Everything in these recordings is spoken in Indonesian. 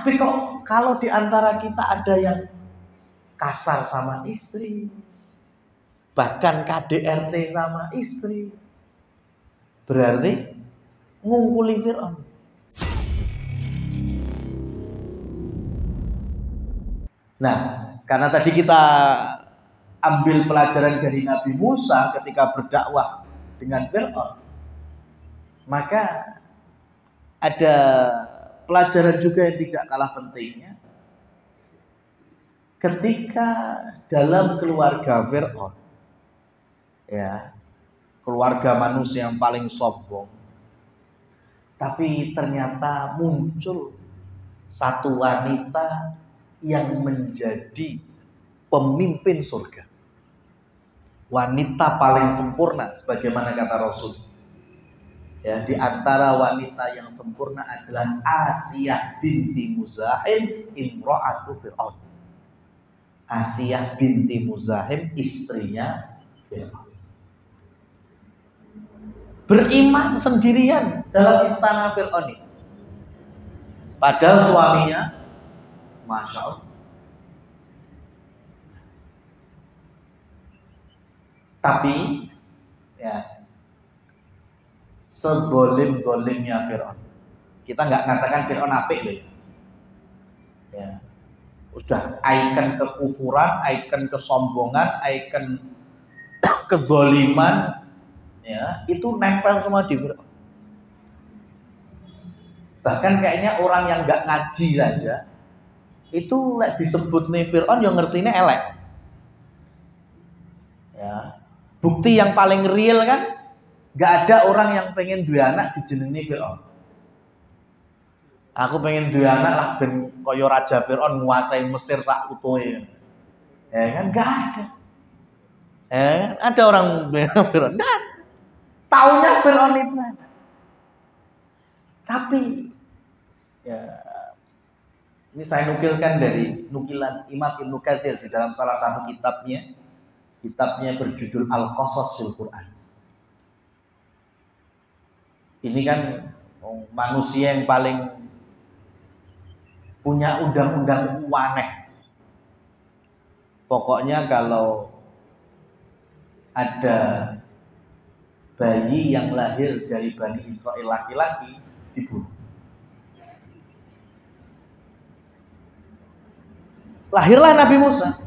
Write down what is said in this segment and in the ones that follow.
Tapi kok kalau di antara kita ada yang kasar sama istri, bahkan KDRT sama istri, berarti ngungkuli Fir'aun. Nah, karena tadi kita ambil pelajaran dari Nabi Musa ketika berdakwah dengan Fir'aun, maka ada pelajaran juga yang tidak kalah pentingnya ketika dalam keluarga Fir'aun, ya, keluarga manusia yang paling sombong, tapi ternyata muncul satu wanita yang menjadi pemimpin surga, wanita paling sempurna sebagaimana kata Rasul. Ya, di antara wanita yang sempurna adalah Asiyah binti Muzahim imra'atu Fir'aun. Asiyah binti Muzahim, istrinya Fir'aun. Beriman sendirian dalam istana Fir'aun itu. Padahal suaminya, Masya Allah. Tapi, ya, sedolim-dolimnya Fir'aun. Kita nggak mengatakan Fir'aun apik loh ya. Ya. Sudah ikon kekufuran, ikon kesombongan, ikon kedoliman, ya, itu nempel semua di Fir'aun. Bahkan kayaknya orang yang nggak ngaji saja itu disebut nih Fir'aun yang ngertinya elek. Ya. Bukti yang paling real kan, nggak ada orang yang pengen dua anak dijenengi Fir'aun. Aku pengen dua anak lah ben koyo Raja Fir'aun nguasai Mesir sak utuhe. Ya kan nggak ada. Ada orang Fir'aun, nggak ada. Taunya Fir'aun itu ada. Tapi ya, ini saya nukilkan dari nukilan Imam Ibnu Katsir di dalam salah satu kitabnya berjudul Al-Qasasul Quran. Ini kan manusia yang paling punya undang-undang aneh. Pokoknya kalau ada bayi yang lahir dari Bani Israel laki-laki dibunuh. Lahirlah Nabi Musa.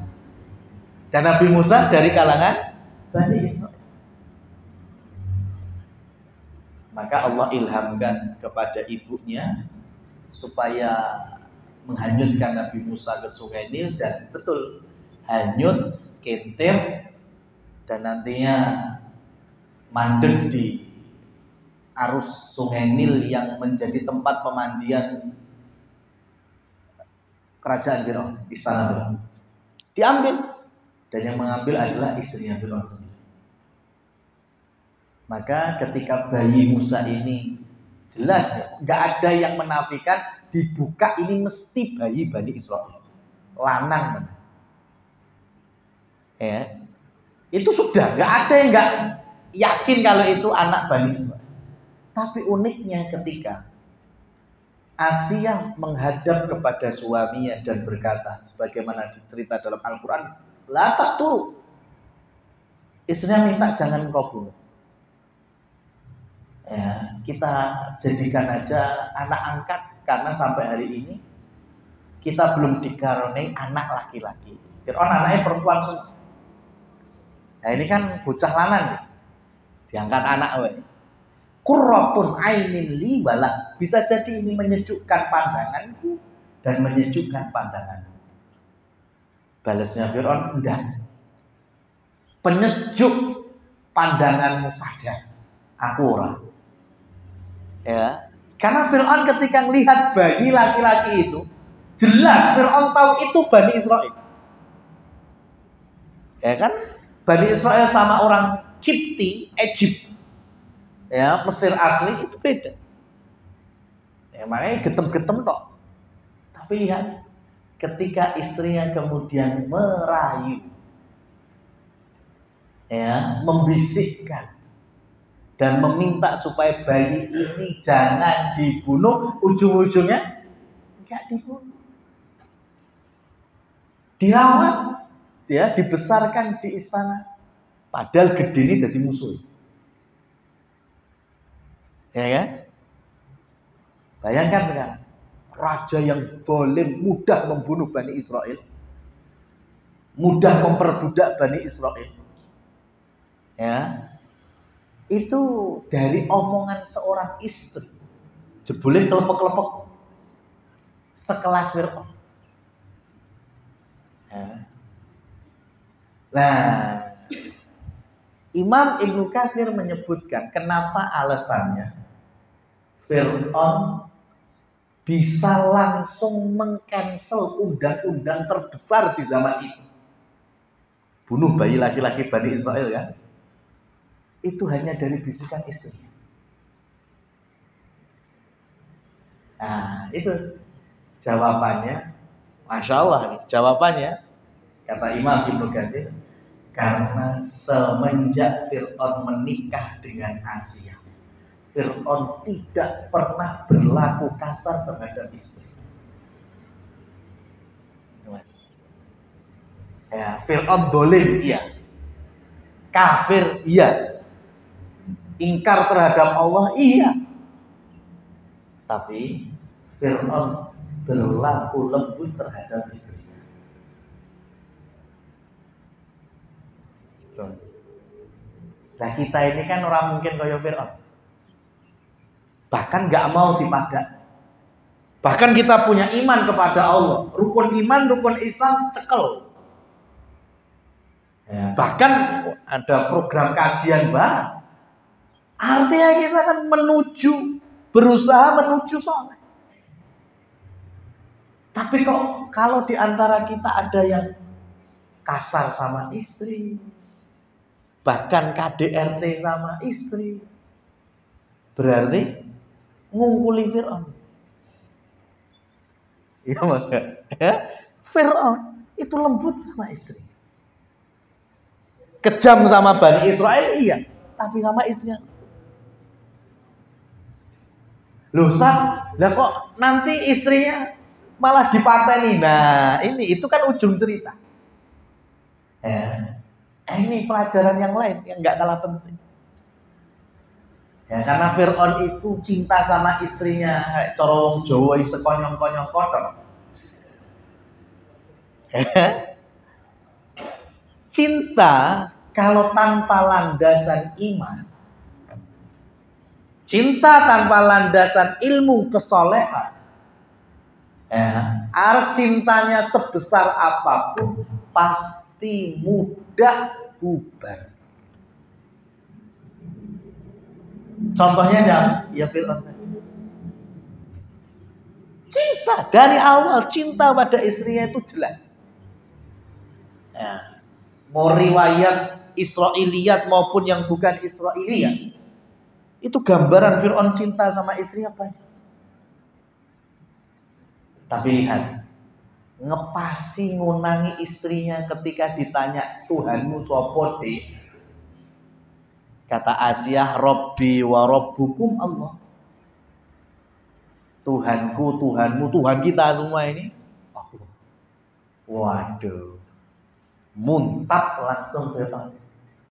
Dan Nabi Musa dari kalangan Bani Israel. Maka Allah ilhamkan kepada ibunya supaya menghanyutkan Nabi Musa ke Sungai Nil, dan betul hanyut, kentir, dan nantinya mandek di arus Sungai Nil yang menjadi tempat pemandian kerajaan Fir'aun, istana Fir'aun. Diambil, dan yang mengambil adalah istrinya Fir'aun sendiri. Maka ketika bayi Musa ini jelas nggak ada yang menafikan dibuka ini mesti bayi Bani Israel, lanang mana? Ya, itu sudah nggak ada yang nggak yakin kalau itu anak Bani Israel. Tapi uniknya ketika Asiyah menghadap kepada suaminya dan berkata, sebagaimana dicerita dalam Al-Quran, la taqtulu, istrinya minta jangan kau bunuh. Ya, kita jadikan aja anak angkat, karena sampai hari ini kita belum dikaruniai anak laki-laki. Fir'aun anaknya perempuan semua. Nah ini kan bocah lanang, diangkat anak wae. Qurratun ainin li walak, bisa jadi ini menyejukkan pandanganku dan menyejukkan pandanganmu. Balasnya Fir'aun, enggak. Penyejuk pandanganmu saja, aku ora. Ya, karena Fir'aun ketika melihat bayi laki-laki itu, jelas Fir'aun tahu itu Bani Israel. Ya kan? Bani Israel sama orang Kipti, Egypt, ya, Mesir asli itu beda. Ya, makanya getem-getem tok. Tapi lihat, ketika istrinya kemudian merayu, ya, membisikkan dan meminta supaya bayi ini jangan dibunuh, ujung-ujungnya enggak dibunuh. dirawat, ya, dibesarkan di istana. Padahal gede ini jadi musuh. Ya kan? Bayangkan sekarang, raja yang zalim, mudah membunuh Bani Israel, mudah memperbudak Bani Israel. Ya. Itu dari omongan seorang istri. Jebule kelepek-kelepek sekelas Fir'aun. Ya. Nah, Imam Ibnu Katsir menyebutkan kenapa alasannya Fir'aun bisa langsung mengcancel undang-undang terbesar di zaman itu. Bunuh bayi laki-laki Bani Israel kan? Itu hanya dari bisikan istrinya. Nah, itu jawabannya. Masya Allah nih, jawabannya kata Imam Ibnu Katsir, karena semenjak Fir'aun menikah dengan Asia, Fir'aun tidak pernah berlaku kasar terhadap istri. Ya, Fir'aun dolim, iya. Kafir, iya. Ingkar terhadap Allah, iya. Tapi Fir'aun berlaku lembut terhadap istrinya. Nah, kita ini kan orang mungkin kaya Fir'aun. Bahkan gak mau dipadak. Bahkan kita punya iman kepada Allah. Rukun iman, rukun Islam cekel. Ya, bahkan ada program kajian barat. Artinya kita kan berusaha menuju soleh. Tapi kok kalau di antara kita ada yang kasar sama istri, bahkan KDRT sama istri, berarti ngungkuli Fir'aun. Iya maka, ya? Fir'aun itu lembut sama istri. Kejam sama Bani Israel, iya. Tapi sama istrinya. Loh, lah kok nanti istrinya malah dipateni. Nah, itu kan ujung cerita. Ya. Ini pelajaran yang lain yang nggak kalah penting. Ya, karena Fir'aun itu cinta sama istrinya kayak cara wong Jawa sekonyong-konyong kotor. Cinta kalau tanpa landasan iman, cinta tanpa landasan ilmu kesolehan, cintanya sebesar apapun pasti mudah bubar. Contohnya siapa? Ya Fir'aun. Cinta dari awal, cinta pada istrinya itu jelas. Ya. Mau riwayat Israiliyat maupun yang bukan Israiliyat, itu gambaran Fir'aun cinta sama istrinya banyak. Tapi lihat, ngepasi ngunangi istrinya ketika ditanya Tuhanmu sopo dek. Kata Asia, Robbi wa Robbukum Allah. Tuhanku, Tuhanmu, Tuhan kita semua ini Allah. Waduh, muntap langsung Fir'aun.